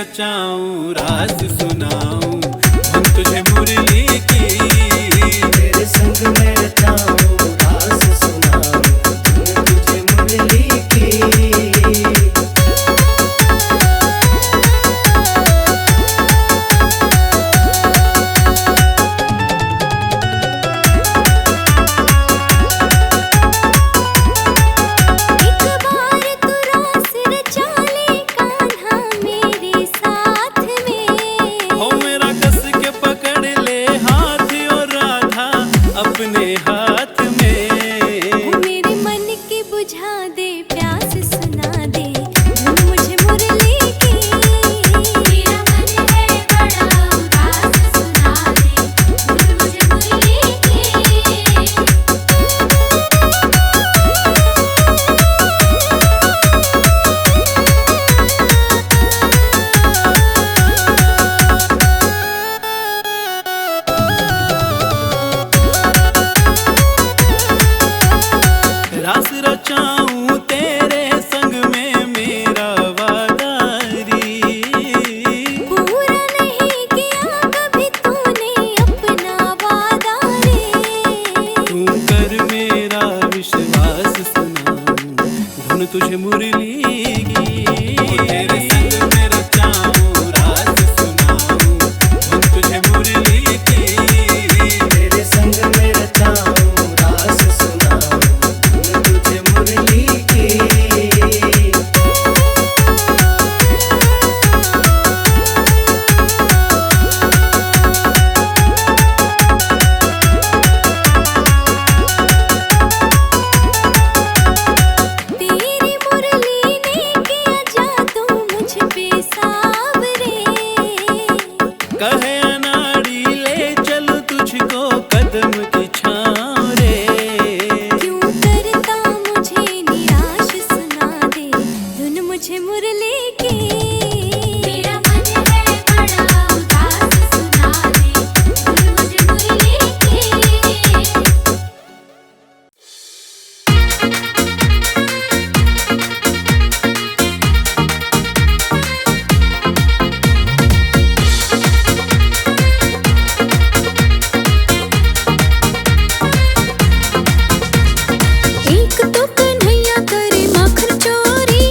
रचाऊं रास सुनाऊं धुन तुझे मुरली की। तेरे संग में रचाऊं रास सुनाऊं धुन तुझे मुरली की। अपने हाथ में मेरे मन की बुझा दे प्यास सुना दे धुन मुझे मुरली की। मेरा मन है बड़ा उदास सुना दे धुन मुझे मुरली की। रास रचाऊं तेरे संग में मेरा वादारी। पूरा नहीं किया कभी तूने अपना वादा रे। तू कर मेरा विश्वास सुनाऊं धुन तुझे मुरली की। तेरे संग में रचाऊं रास सुनाऊं धुन तुझे मुरली की। तेरे संग में रचाऊं रास सुनाऊं तुझे मुरली की। तेरी मुरली ने किया जादू मुझ पे सावरे। कहे अनाड़ी ले चलो तुझको कदम की छाँव रे। क्यों करता मुझे निराश सुना दे धुन मुझे मुरली की। मेरा मन है बड़ा उदास सुना दे धुन मुझे मुरली की। एक तो कन्हैया करे माखन चोरी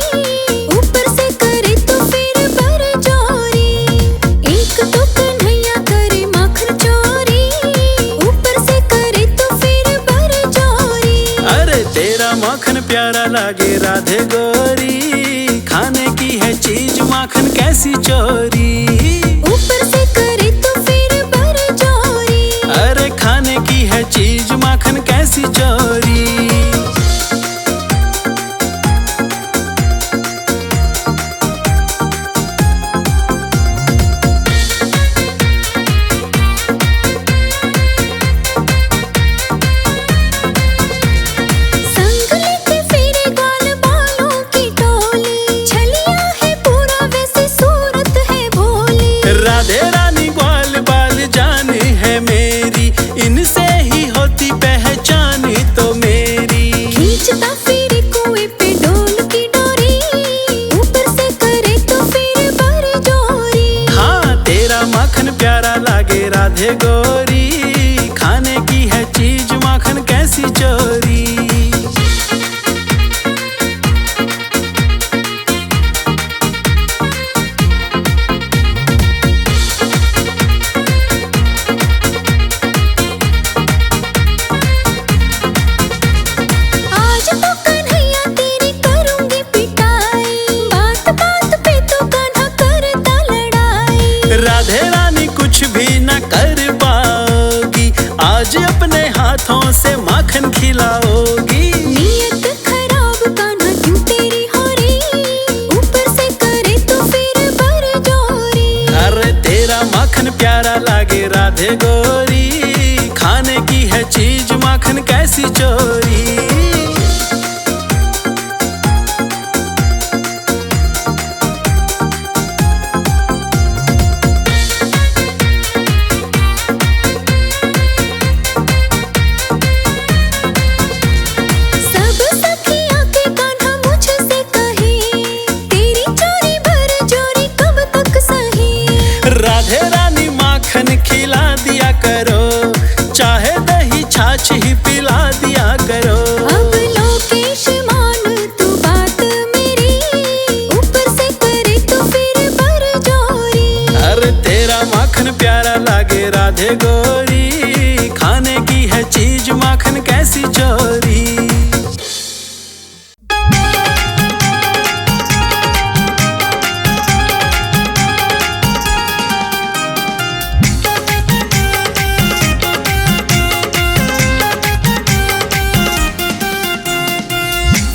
ऊपर से करे तो फिर बरजोरी। एक तो कन्हैया करे माखन चोरी ऊपर से करे तो फिर बरजोरी। अरे तेरा माखन प्यारा लागे राधे गोरी खाने की है चीज माखन कैसी चोरी। ऊपर से करे तो फिर बरजोरी। अरे खाने की है चीज माखन कैसी चोरी। संग लेके फिरे ग्वाल बालों की टोली। छलिया है पूरा वैसे सूरत है भोली। राधे रानी ग्वाल बाल जाने है मेरी इनसे ही होती पहचान तो मेरी। खींचता फिरे कुएं पे डोल की डोरी ऊपर से करे तो फिर बरजोरी। हाँ तेरा माखन प्यारा लागे राधे गोरी खाने की है चीज माखन कैसी चोरी। आज तो कन्हैया तेरी करूंगी पिटाई। बात बात पे तो कान्हा करता लड़ाई। राधे रानी कुछ भी न कर पाओगी आज अपने हाथों से माखन खिलाओगी। नियत खराब कान्हा क्यों तेरी हो रही ऊपर से करे तो फिर बरजोरी। अरे तेरा माखन प्यारा लागे राधे गोरी खाने की है चीज माखन कैसी चोरी। राधे गोरी, खाने की है चीज माखन कैसी चोरी।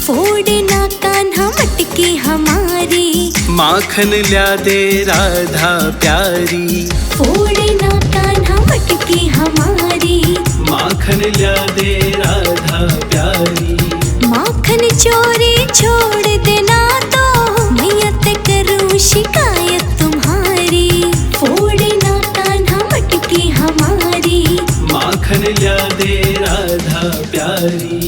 फोड़ना कान्हा मटकी हमारी, माखन ल्या दे राधा प्यारी। फोड़ना कान्हा मटकी हमारी, माखन ल्या दे राधा प्यारी। माखन चोरी छोड़ देना तो मैया ते करूं शिकायत तुम्हारी। फोड़ना कान्हा मटकी हमारी, माखन ल्या दे राधा प्यारी।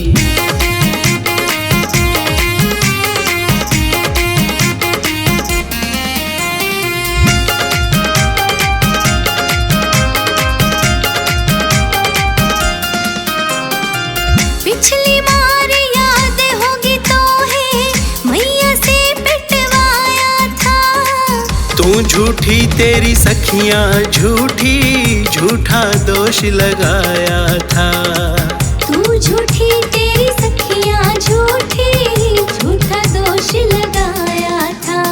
पिछली बार याद होगी तो है मैया से पिटवाया था। तू झूठी तेरी सखियां झूठी, झूठा दोष लगाया था। तू झूठी तेरी सखियां झूठी, झूठा दोष लगाया था।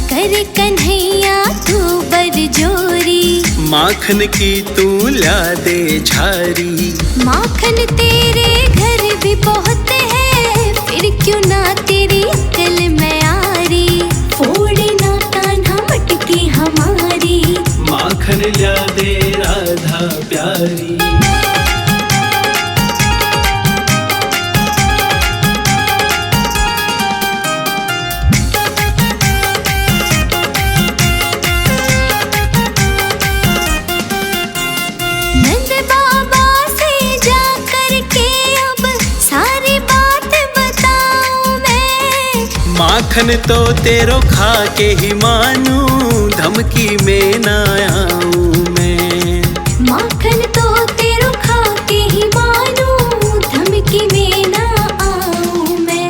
कर कन्हैया तू बरजोरी, माखन की तू ला दे झारी। माखन तेरे घर भी बहुत है, फिर क्यों ना तेरी अक्ल में आरी। फोड़ना कान्हा मटकी हमारी, माखन ल्या दे राधा प्यारी। नंद बाबा से जा करके अब सारी बात बताऊं मैं। माखन तो तेरो खा के ही मानू, धमकी में ना आऊं मैं। माखन तो तेरो खा के ही मानू, धमकी में ना आऊं मैं।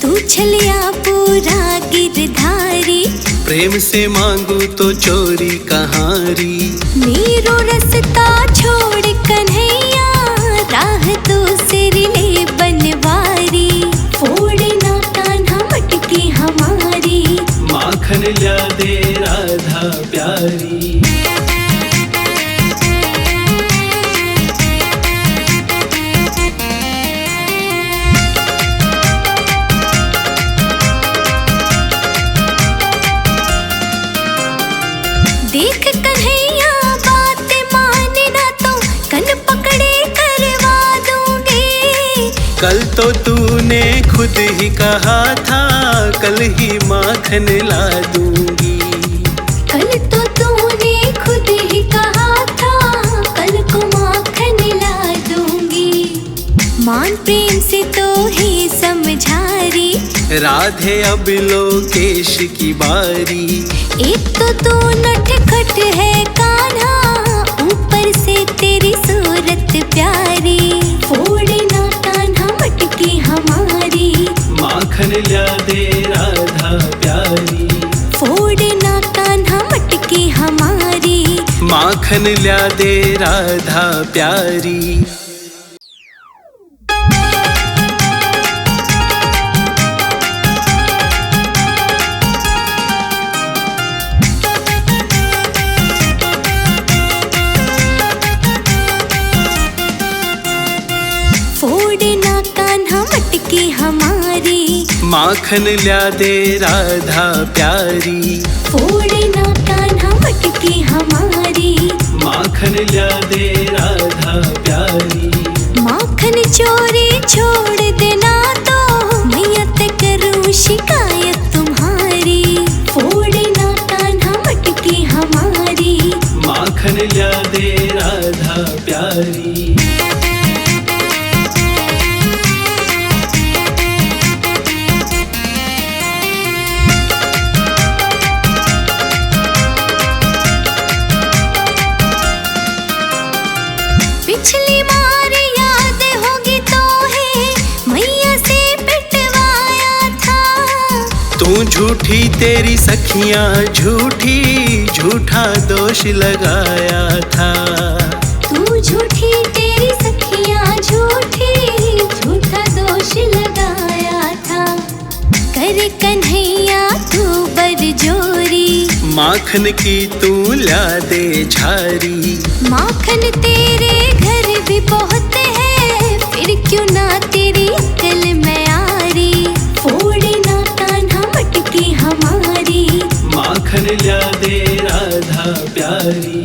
तू छलिया पूरा गिरधारी, प्रेम से मांगू तो चोरी कहारी। नीरो रास्ता छोड़ कन्हैया, राह दूसरी ले बनवारी। फोड़ना कान्हा मटकी हमारी, माखन ल्या दे राधा प्यारी। देख कन्हैया बात मानना तो कन पकड़े करवा दूंगी। कल तो तूने खुद ही कहा था, कल ही माखन ला दूंगी। कल तो तूने खुद ही कहा था, कल को माखन ला दूंगी। मान प्रेम से तो ही समझारी, राधे अब लोकेश की बारी। एक तो तू नटखट है कान्हा, ऊपर से तेरी सूरत प्यारी। फोड़ना कान्हा मटकी हमारी, माखन ल्या दे राधा प्यारी। फोड़ना कान्हा मटकी हमारी, माखन ल्या दे राधा प्यारी। फोड़ना कान्हा मटकी हमारी, माखन ल्या दे राधा प्यारी। फोड़ना कान्हा मटकी हमारी, माखन ल्या दे राधा प्यारी। माखन चोरी छोड़ देना तो मैया ते करूं शिकायत तुम्हारी। फोड़ना कान्हा मटकी हमारी, माखन ल्या दे राधा प्यारी। पिछली बार याद होगी तो है झूठी तेरी सखियां झूठी, झूठा दोष लगाया था। तू झूठी तेरी सखियां झूठी, झूठा दोष लगाया था। कर कन्हैया तू बरजोरी, माखन की तू ला दे झारी। माखन तेरे घर भी बहुत है, फिर क्यों ना तेरी अक्ल में आरी। फोड़े ना कान्हा मटकी हमारी, माखन ला दे राधा प्यारी।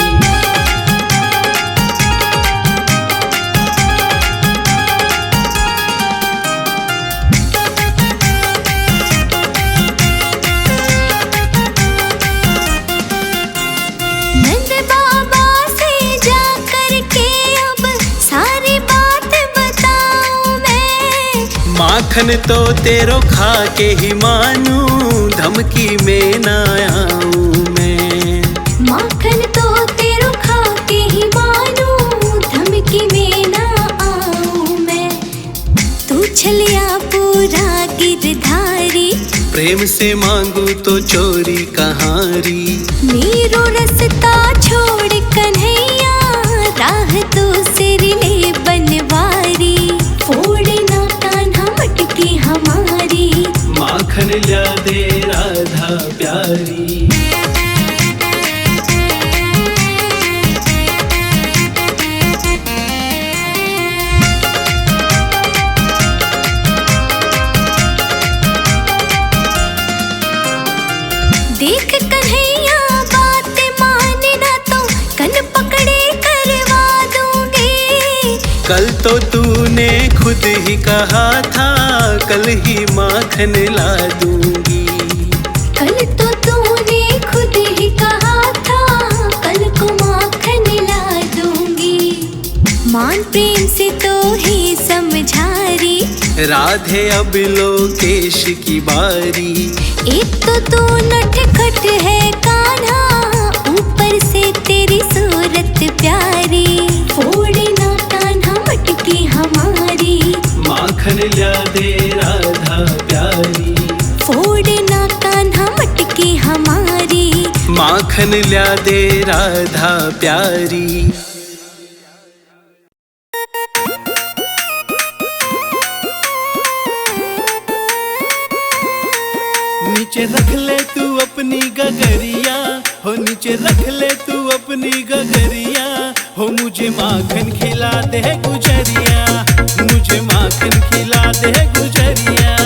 नंद बाबा से जा करके अब सारी बात बताऊं मैं। माखन तो तेरो खा के ही मानूं, धमकी में ना आऊं मैं। माखन तो तेरो खा के ही मानूं, धमकी में ना आऊं मैं। तू छलिया पूरा गिरधारी, प्रेम से मांगू तो चोरी कहारी। मेरो रास्ता छोड़ कन्हैया, राह तो सिर ले बनवारी। फोड़े ना कान्हा मटकी हमारी, माखन ला दे राधा प्यारी। देख कन्हैया बात माने ना तो कन पकड़े करवा दूंगी। कल तो तूने खुद ही कहा था, कल ही माखन ला दूंगी। कल तो तूने खुद ही कहा था, कल को माखन ला दूंगी। मान प्रेम से तो ही समझारी, राधे अब लोकेश की बारी। एक तो तू नटखट है कान्हा, ऊपर से तेरी सूरत प्यारी। फोड़े ना कान्हा मटकी हमारी, माखन ला दे राधा प्यारी। फोड़े ना कान्हा मटकी हमारी, माखन ला दे राधा प्यारी। नीचे रख ले तू अपनी गगरिया, हो नीचे रख ले तू अपनी गगरिया। हो मुझे माखन खिला दे गुजरिया, मुझे माखन खिला दे गुजरिया।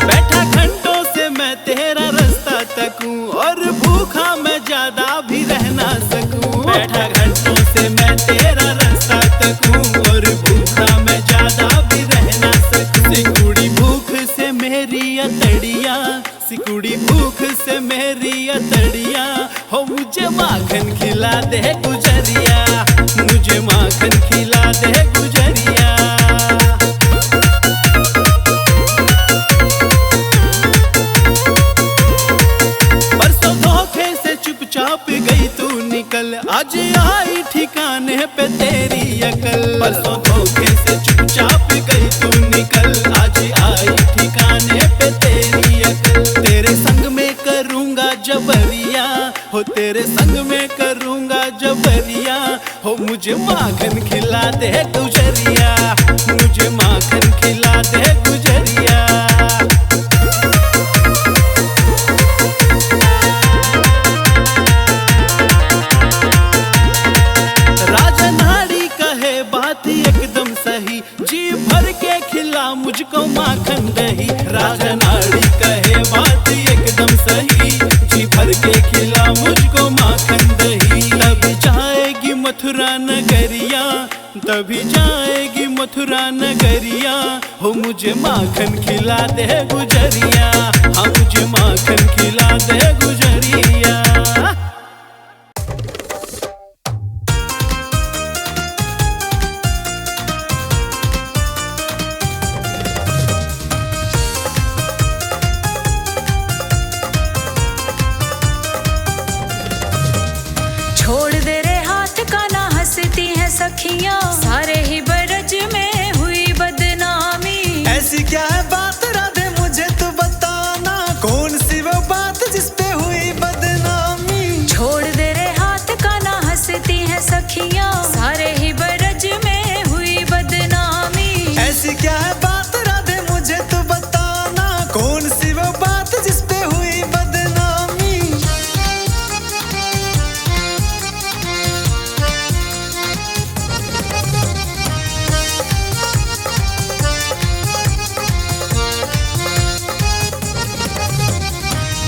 बैठा घंटों से मैं तेरा रास्ता तकूं, और भूखा मैं ज्यादा भी रह ना सकूं। बैठा घंटों से मैं तेरा रास्ता तकूं, और भूखा मैं ज्यादा भी रह ना सकूं। सिकुड़ी भूख से मेरी अतड़िया, सिकुड़ी भूख से मेरी अतड़िया। हो मुझे माखन खिला दे गुजरिया, मुझे माखन खिला दे गुजरिया। परसों धोखे से चुपचाप गई तू निकल, आज आई ठिकाने पे तेरी अकल। परसों धोखे से चुपचाप गई तू निकल, आज आई ठिकाने पे तेरी अकल। तेरे संग में करूंगा जबरिया, हो तेरे संग में करूंगा जबरिया। हो मुझे माखन खिला दे गुजरिया, मुझे माखन खिला दे गुजरिया। राजा नाड़ी कहे बात एकदम सही, जी भर के खिला मुझको माखन दही। राजा नाड़ी कहे बात एकदम सही, जी भर के खिला मुझको माखन दही। तभी जाएगी मथुरा नगरिया, तभी जाएगी मथुरा नगरिया। हो मुझे माखन खिला दे गुजरिया, हाँ मुझे माखन खिला दे गुजरिया। छोड़ दे रे हाथ का ना हंसती है सखी सखियां, सारे ही बरज में हुई बदनामी। ऐसी क्या है बात राधे मुझे तो बताना, कौन सी वो बात जिस पे हुई बदनामी। छोड़ दे रे हाथ का ना हंसती है सखियां, सारे ही बरज में हुई बदनामी। ऐसी क्या है बात राधे मुझे तो बताना, कौन सी वो बात जिस पे हुई बदनामी।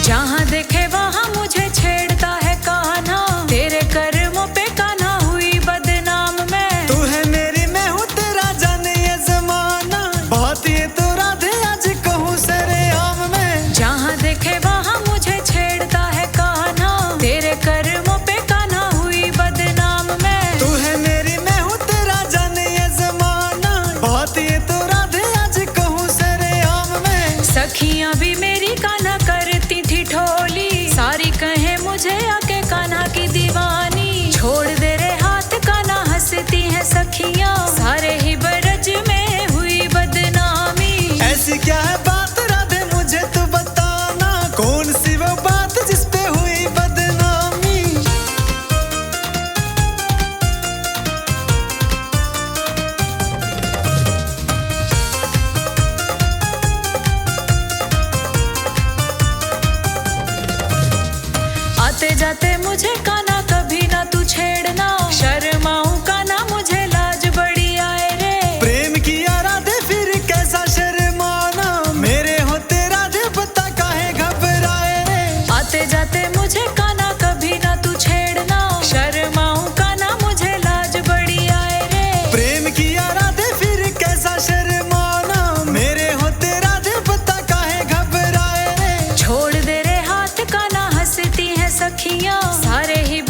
जहाँ देखे वहाँ मुझे छेड़ता है कान्हा, तेरे कर्मों पे कान्हा हुई बदनाम मैं। तू है मेरी मैं हूँ तेरा जाने ये जमाना, बहुत ये तो राधे आज कहूँ सरेआम में। जहाँ देखे वहाँ मुझे छेड़ता है कान्हा, तेरे कर्मों पे कान्हा हुई बदनाम मैं। तू है मेरी मैं हूँ तेरा जाने ये जमाना, बहुत ये तो राधे आज कहूँ सरेआम में। सखियाँ भी मेरी कान्हा करती थी ठोली, सारी कहे मुझे आके कान्हा की दीवानी। छोड़ दे रे हाथ कान्हा हंसती है सखियाँ, सारे ही बरज में हुई बदनामी। ऐसी क्या है बात राधे मुझे तो बताना, कौन सी वो बात जिस पे हुई बदनामी। आते जाते मुझे कान्हा कभी ना तू छेड़ना, शर्माऊं कान्हा मुझे लाज बड़ी आए रे। प्रेम किया राधे फिर कैसा शर्माना, मेरे होते राधे पता काहे घबराए रे। आते जाते मुझे कान्हा कभी ना तू छेड़ना, शर्माऊं कान्हा मुझे लाज बड़ी आए रे। प्रेम किया राधे फिर कैसा शर्माना, मेरे होते राधे पता काहे घबराए रे। छोड़ दे रे हाथ कान्हा हंसती है सखियां, सारे ही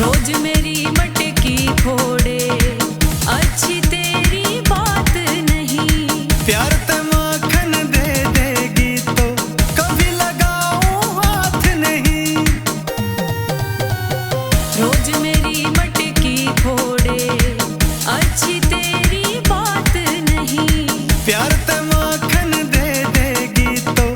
रोज मेरी मटकी फोड़े, अच्छी तेरी बात नहीं। प्यार ते माखन दे देगी तो कभी लगाऊं हाथ नहीं। रोज मेरी मटकी फोड़े, अच्छी तेरी बात नहीं। प्यार ते माखन दे देगी तो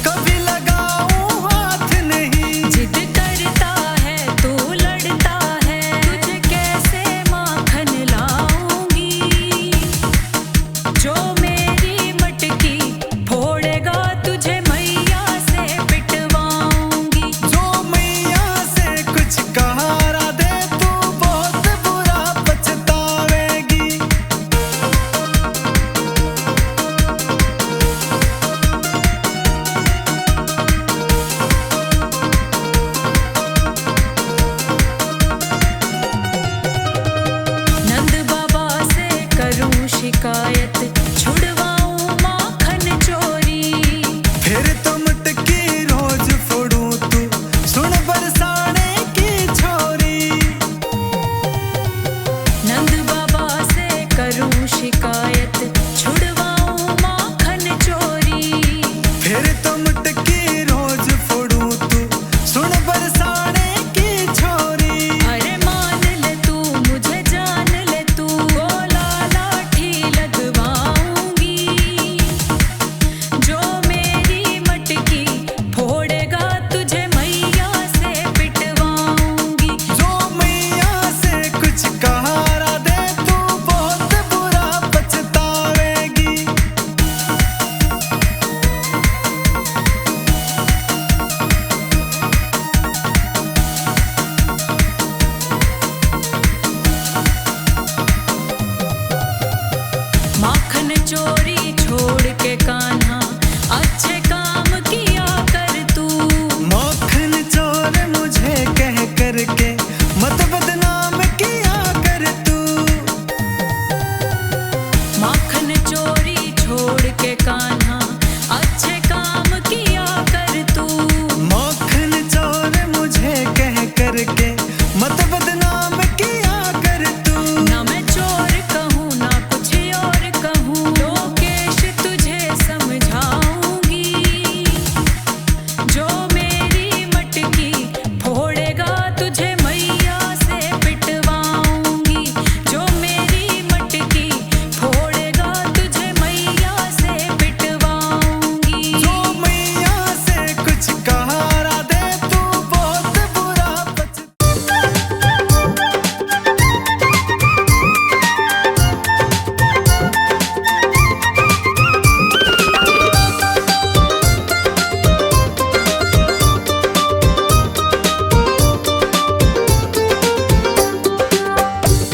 कभी लगाऊं हाथ नहीं। जिद करता है तू लड़ता है, तुझे कैसे माखन लाऊंगी। जो मेरी मटकी फोड़ेगा तुझे मैया से पिटवाऊंगी। जो मैया से कुछ कहारा दे तू बहुत बुरा पछतावेगी। नंद बाबा से करूं शिकायत, छुड़वाऊं माखन चोरी। फिर तो मटकी रोज फोड़ूं तू सुन बरसाने की छोरी। नंद बाबा से करूं शिकायत, छुड़वाऊं माखन चोरी। फिर तो मटकी रोज फोड़ूं तू सुन बरसाने की छोरी। अरे मान ले तू मुझे जान ले तू, गोला लाठी लगवाऊंगी। जो मेरी मटकी फोड़ेगा तुझे मैया से पिटवाऊंगी। जो मैया से कुछ कहारा दे तू बहुत बुरा पछतावेगी। माखन चोरी छोड़ के कान्हा, अच्छे काम किया कर तू। माखन चोर मुझे कह करके मत बदनाम किया कर तू। माखन चोरी छोड़ के कान्हा, अच्छे काम किया कर तू। माखन चोर मुझे कह करके मत बदनाम किया कर तू। ना मैं चोर कहूँ ना कुछ और कहूँ, लोकेश तुझे समझाऊंगी। जो मेरी मटकी फोड़ेगा तुझे मैया से पिटवाऊंगी। जो मेरी मटकी फोड़ेगा तुझे मैया से पिटवाऊंगी। जो मैया से कुछ कहारा दे तू बहुत बुरा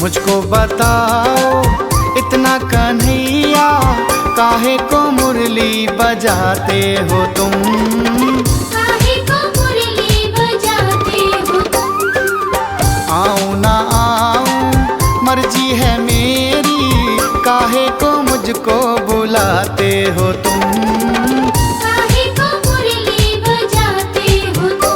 मुझको बताओ इतना कन्हैया, काहे को मुरली बजाते हो तुम। काहे को मुरली बजाते हो तुम। आऊं ना आऊं मर्जी है मेरी, काहे को मुझको बुलाते हो तुम। काहे को मुरली बजाते हो तुम।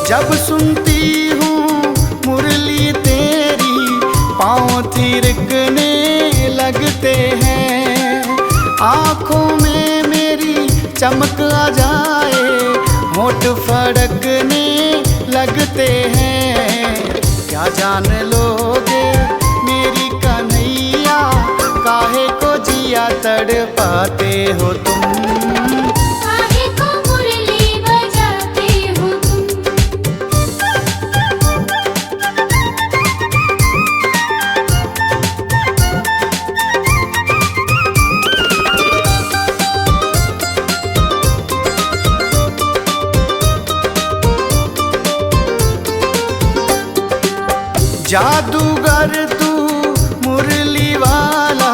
जब सुनती हूँ मुरली तेरी, पाँव थिरकने लगते हैं। आँखों में मेरी चमक आ जाए, होठ फड़कने लगते हैं। क्या जान लोगे मेरी कन्हैया, काहे को जिया तड़पाते हो तुम। काहे को मुरली बजाते हो तुम। जादूगर तू मुरली वाला,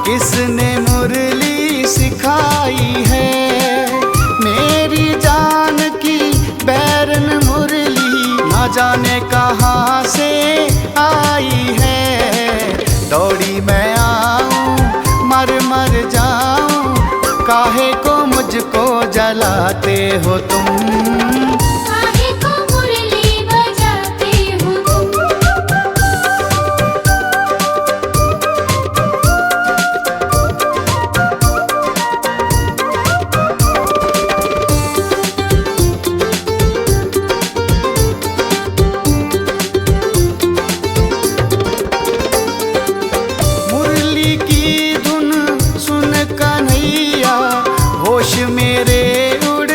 किसने मुरली सिखाई है। मेरी जान की बैरन जाने कहाँ से आई है। दौड़ी मैं आऊं मर मर जाऊं, काहे को मुझको जलाते हो तुम। काहे को मुरली बजाते हो तुम। मुरली की धुन सुन कन्हैया होश मेरे उड़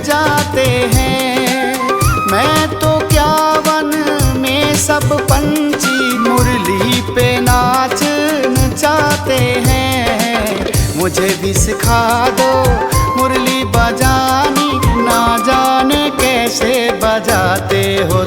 जाते हैं। मैं तो क्या वन में सब पंछी मुरली पे नाच नचाते हैं। मुझे भी सिखा दो मुरली बजानी, ना जाने कैसे बजाते हो